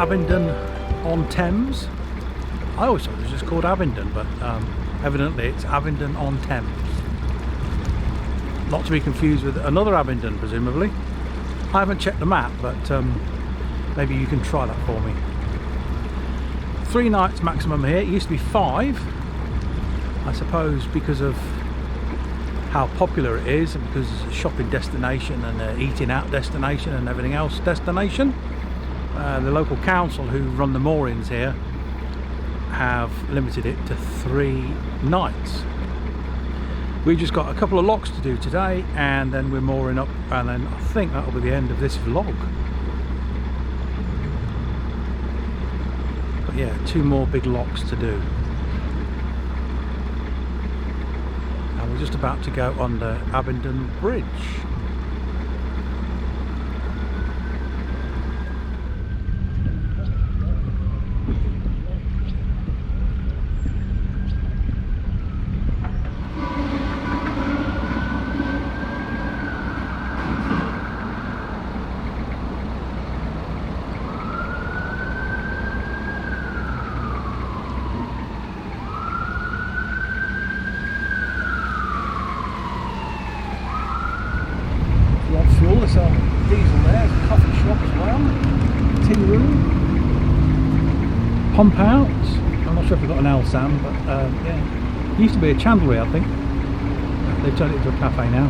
Abingdon on Thames. I always thought it was just called Abingdon, but evidently it's Abingdon on Thames. Not to be confused with another Abingdon, presumably. I haven't checked the map, but maybe you can try that for me. 3 nights maximum here. It used to be 5. I suppose because of how popular it is, and because it's a shopping destination and an eating out destination and everything else destination. The local council who run the moorings here have limited it to 3 nights. We just got a couple of locks to do today, and then we're mooring up, and then I think that'll be the end of this vlog. But yeah, 2 more big locks to do. And we're just about to go under Abingdon Bridge. Fuel, there's a diesel there, there's a coffee shop as well, tin room, pump out. I'm not sure if we've got an L Sam, but yeah, it used to be a chandlery, I think. They've turned it into a cafe now.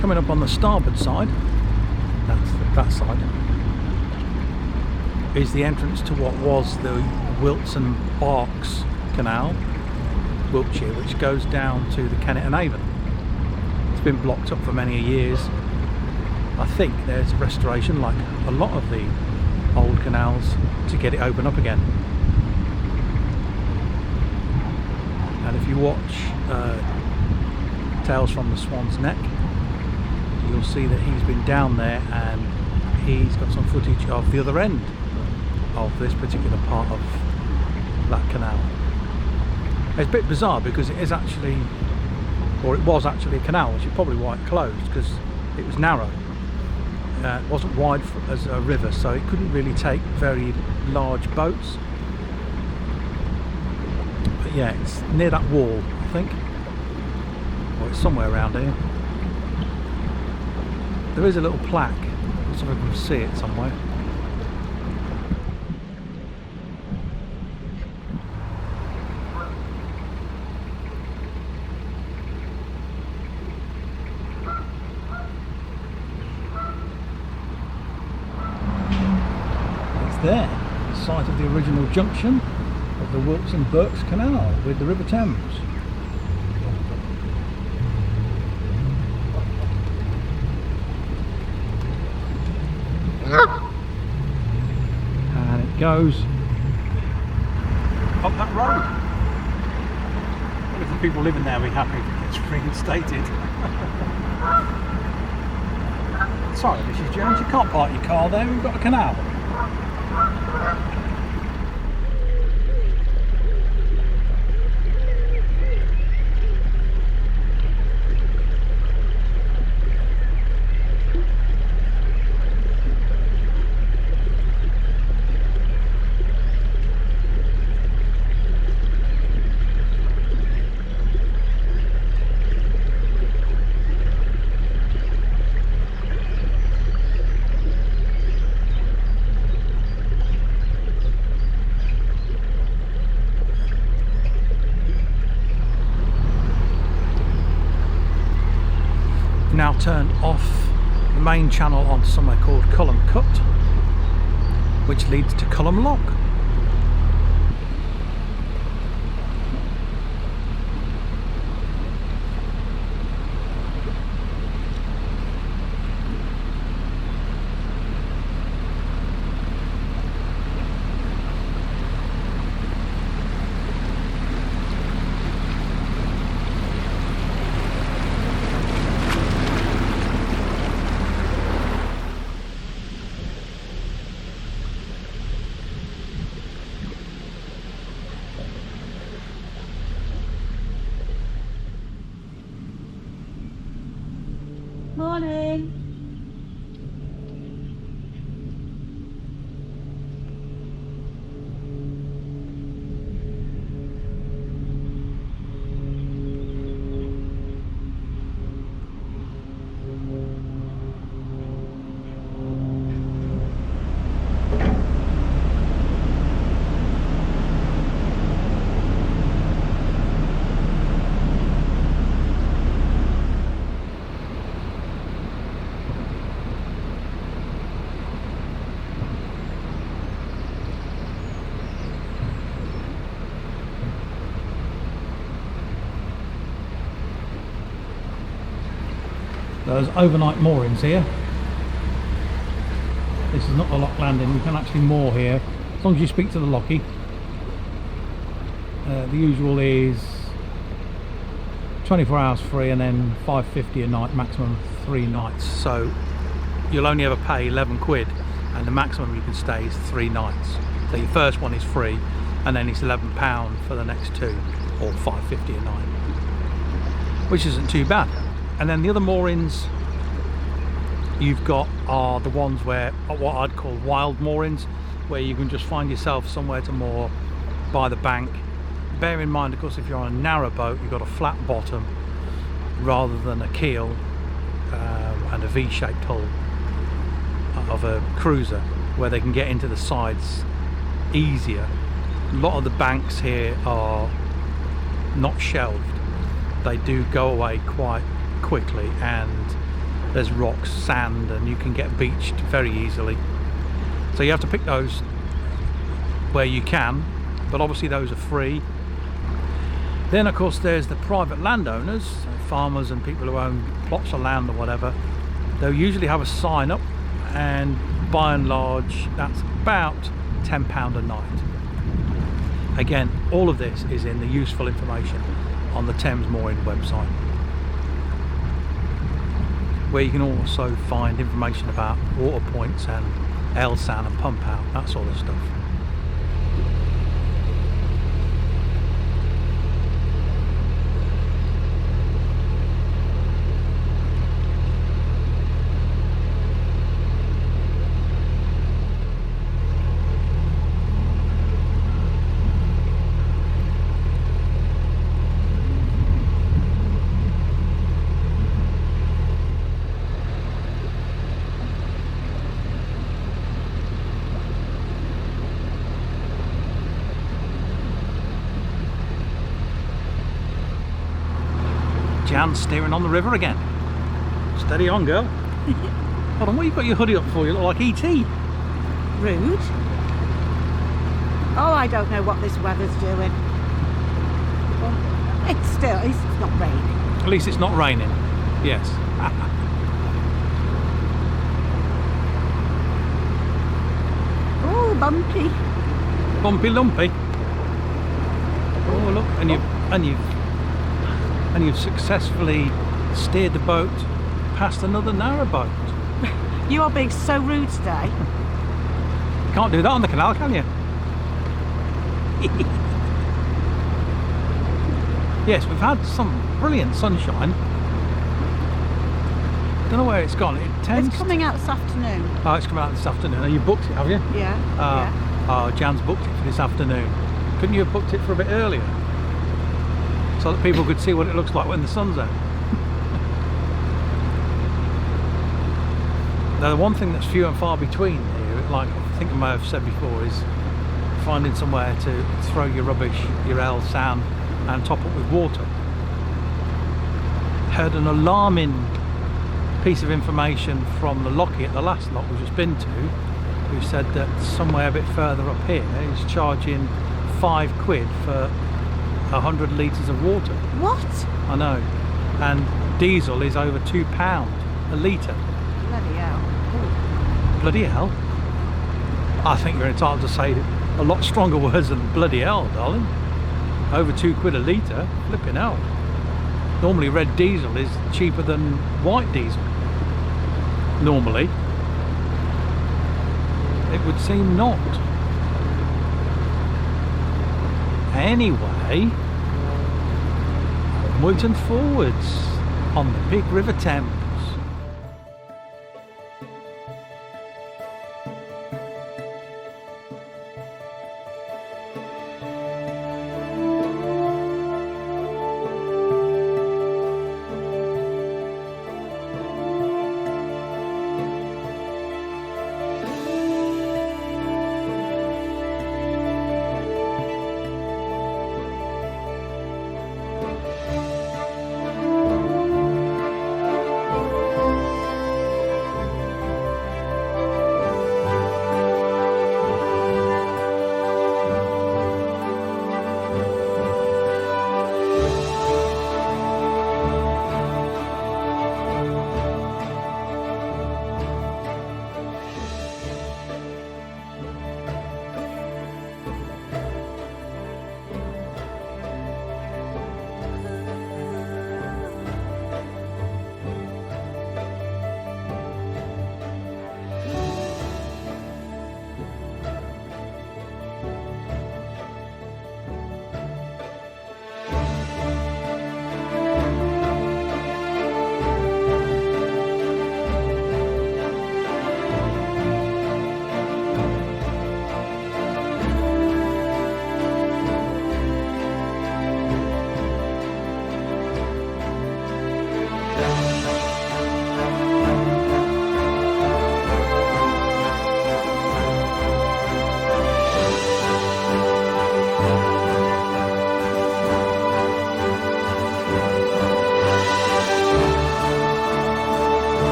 Coming up on the starboard side, that side, is the entrance to what was the Wilton Berks Canal, Wiltshire, which goes down to the Kennet and Avon. It's been blocked up for many years. I think there's a restoration, like a lot of the old canals, to get it open up again. And if you watch Tales from the Swan's Neck, you'll see that he's been down there and he's got some footage of the other end of this particular part of that canal. It's a bit bizarre because it is actually, or it was actually a canal, which is probably why it closed, because it was narrow. It wasn't wide as a river, so it couldn't really take very large boats. But yeah, it's near that wall, I think, or it's somewhere around here. There is a little plaque, so I can see it somewhere. There, the site of the original junction of the Wilton Berks Canal with the River Thames. And it goes up that road. What if the people living there will be happy if it gets reinstated? Sorry, Mrs. Jones, you can't park your car there, we've got a canal. Now turned off the main channel onto somewhere called Culham Cut, which leads to Culham Lock. Morning. There's overnight moorings here. This is not a lock landing, you can actually moor here as long as you speak to the lockie. The usual is 24 hours free and then £5.50 a night, maximum 3 nights. So you'll only ever pay 11 quid and the maximum you can stay is 3 nights. So your first one is free and then it's £11 for the next 2, or £5.50 a night, which isn't too bad. And then the other moorings you've got are the ones where, what I'd call wild moorings, where you can just find yourself somewhere to moor by the bank. Bear in mind, of course, if you're on a narrow boat, you've got a flat bottom rather than a keel and a V-shaped hull of a cruiser, where they can get into the sides easier. A lot of the banks here are not shelved. They do go away quite quickly, and there's rocks, sand, and you can get beached very easily. So you have to pick those where you can, but obviously those are free. Then of course there's the private landowners, farmers and people who own plots of land or whatever. They'll usually have a sign up, and by and large that's about £10 a night. Again, all of this is in the useful information on the Thames Mooring website, where you can also find information about water points and L-SAN and pump out, that sort of stuff. Jan's steering on the river again. Steady on, girl. Hold on, what you got your hoodie up for? You look like E.T. Rude. Oh, I don't know what this weather's doing. It's not raining. At least it's not raining. Yes. Oh, bumpy. Bumpy lumpy. Oh look, and you've successfully steered the boat past another narrowboat. You are being so rude today. You can't do that on the canal, can you? Yes, we've had some brilliant sunshine. Don't know where it's gone. It tends. It's coming out this afternoon. Oh, it's coming out this afternoon. Oh, you booked it, have you? Yeah. Yeah. Oh, Jan's booked it for this afternoon. Couldn't you have booked it for a bit earlier, so that people could see what it looks like when the sun's out? Now, the one thing that's few and far between here, like I think I may have said before, is finding somewhere to throw your rubbish, your L-SAN, and top up with water. Heard an alarming piece of information from the lockie at the last lock we've just been to, who said that somewhere a bit further up here is charging £5 for 100 litres of water. What? I know. And diesel is over £2 a litre. Bloody hell. Bloody hell. I think you're entitled to say a lot stronger words than bloody hell, darling. Over £2 a litre, flipping hell. Normally red diesel is cheaper than white diesel. Normally. It would seem not. Anyway, onwards and forwards on the big River Thames.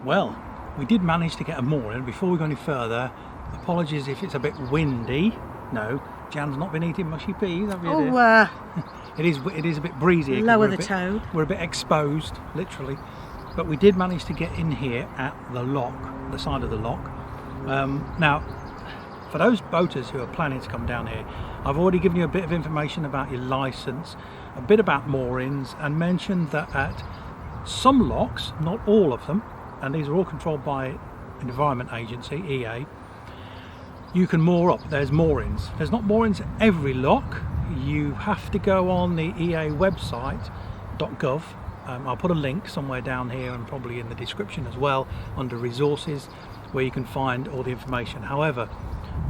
Well, we did manage to get a mooring. Before we go any further, apologies if it's a bit windy. No, Jan's not been eating mushy peas, have you? Oh, It is a bit breezy. 'Cause lower we're the a bit- tone. We're a bit exposed, literally. But we did manage to get in here at the lock, the side of the lock. Now, for those boaters who are planning to come down here, I've already given you a bit of information about your licence, a bit about moorings, and mentioned that at some locks, not all of them, and these are all controlled by Environment Agency, EA, you can moor up. There's moorings. There's not moorings at every lock. You have to go on the EA website, .gov. I'll put a link somewhere down here and probably in the description as well under resources where you can find all the information. However,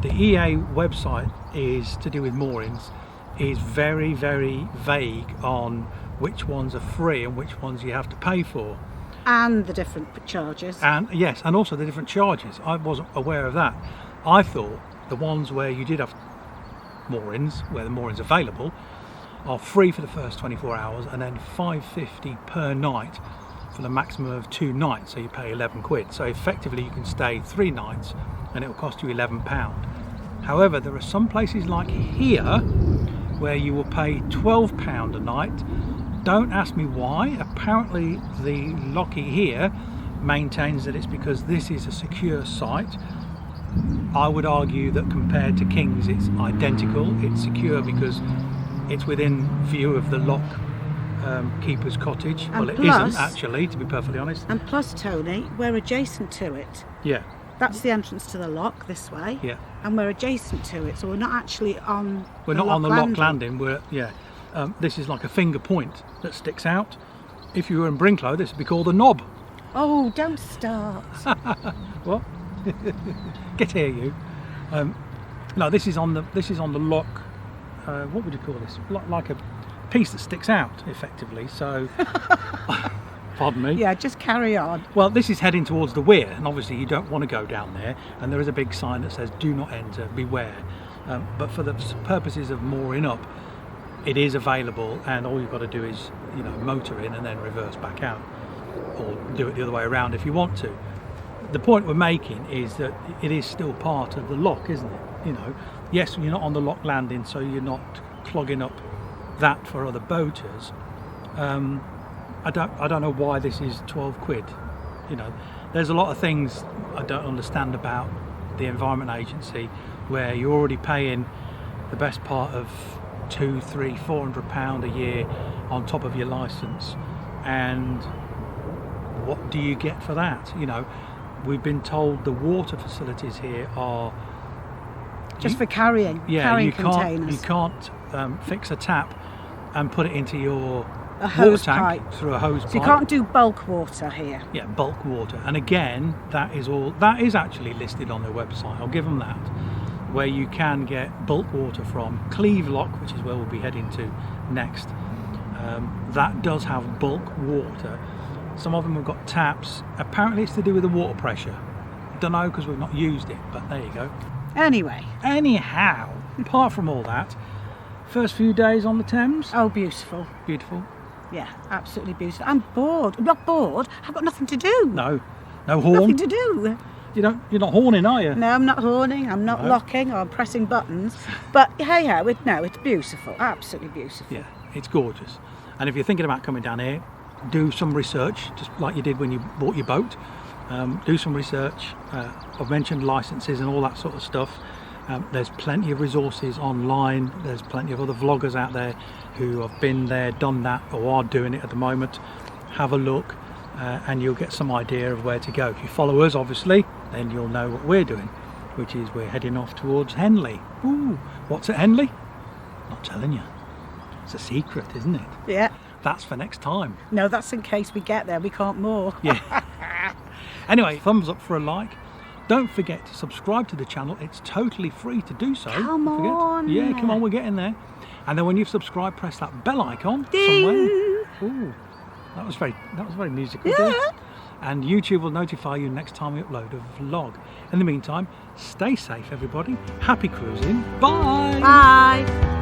the EA website is to do with moorings is very, very vague on which ones are free and which ones you have to pay for. And the different charges. And yes, and also the different charges. I wasn't aware of that. I thought the ones where you did have moorings, where the moorings available, are free for the first 24 hours and then £5.50 per night for the maximum of 2 nights, so you pay 11 quid. So effectively you can stay 3 nights and it will cost you £11. However, there are some places like here where you will pay £12 a night. Don't ask me why. Apparently the locky here maintains that it's because this is a secure site. I would argue that compared to King's it's identical. It's secure because it's within view of the lock keeper's cottage. And well, it plus- isn't actually, to be perfectly honest. And plus, Tony, we're adjacent to it. Yeah, That's the entrance to the lock this way. yeah. And we're adjacent to it, so we're not actually on We're not on the lock landing. We're this is like a finger point that sticks out. If you were in Brinklow, this would be called a knob. Oh, don't start. What? Get here, you. No, this is on the lock. What would you call this? Like a piece that sticks out, effectively. So, pardon me. Yeah, just carry on. Well, this is heading towards the weir, and obviously you don't want to go down there. And there is a big sign that says "Do not enter. Beware." But for the purposes of mooring up, it is available, and all you've got to do is, motor in and then reverse back out, or do it the other way around if you want to. The point we're making is that it is still part of the lock, isn't it? Yes, you're not on the lock landing, so you're not clogging up that for other boaters. I don't know why this is 12 quid. There's a lot of things I don't understand about the Environment Agency, where you're already paying the best part of £200, £300, £400 a year on top of your licence, and what do you get for that? We've been told the water facilities here are Just for carrying containers. You can't fix a tap and put it into your A hose water tank pipe. through a hose pipe. So you can't do bulk water here. Yeah, bulk water. And again, that is actually listed on their website. I'll give them that. Where you can get bulk water from Cleve Lock, which is where we'll be heading to next. That does have bulk water. Some of them have got taps. Apparently it's to do with the water pressure. Don't know, because we've not used it, but there you go. Anyhow, apart from all that, first few days on the Thames. Oh, beautiful. Beautiful. Yeah, absolutely beautiful. I'm bored. I'm not bored. I've got nothing to do. No horn. Nothing to do. You're not horning, are you? No, I'm not horning. I'm not No. locking or I'm pressing buttons. But hey ho, it's beautiful. Absolutely beautiful. Yeah, it's gorgeous. And if you're thinking about coming down here, do some research, just like you did when you bought your boat. Do some research. I've mentioned licenses and all that sort of stuff. There's plenty of resources online. There's plenty of other vloggers out there who have been there, done that, or are doing it at the moment. Have a look and you'll get some idea of where to go. If you follow us, obviously, then you'll know what we're doing, which is we're heading off towards Henley. Ooh, what's at Henley? Not telling you. It's a secret, isn't it? Yeah. That's for next time. No, that's in case we get there. We can't moor. Yeah. Anyway, thumbs up for a like. Don't forget to subscribe to the channel. It's totally free to do so. Come Don't forget. on. Yeah, come on, we're getting there. And then when you've subscribed, press that bell icon Ding. somewhere. Ooh, that was very musical. Yeah. And YouTube will notify you next time we upload a vlog. In the meantime, stay safe, everybody. Happy cruising. Bye. Bye.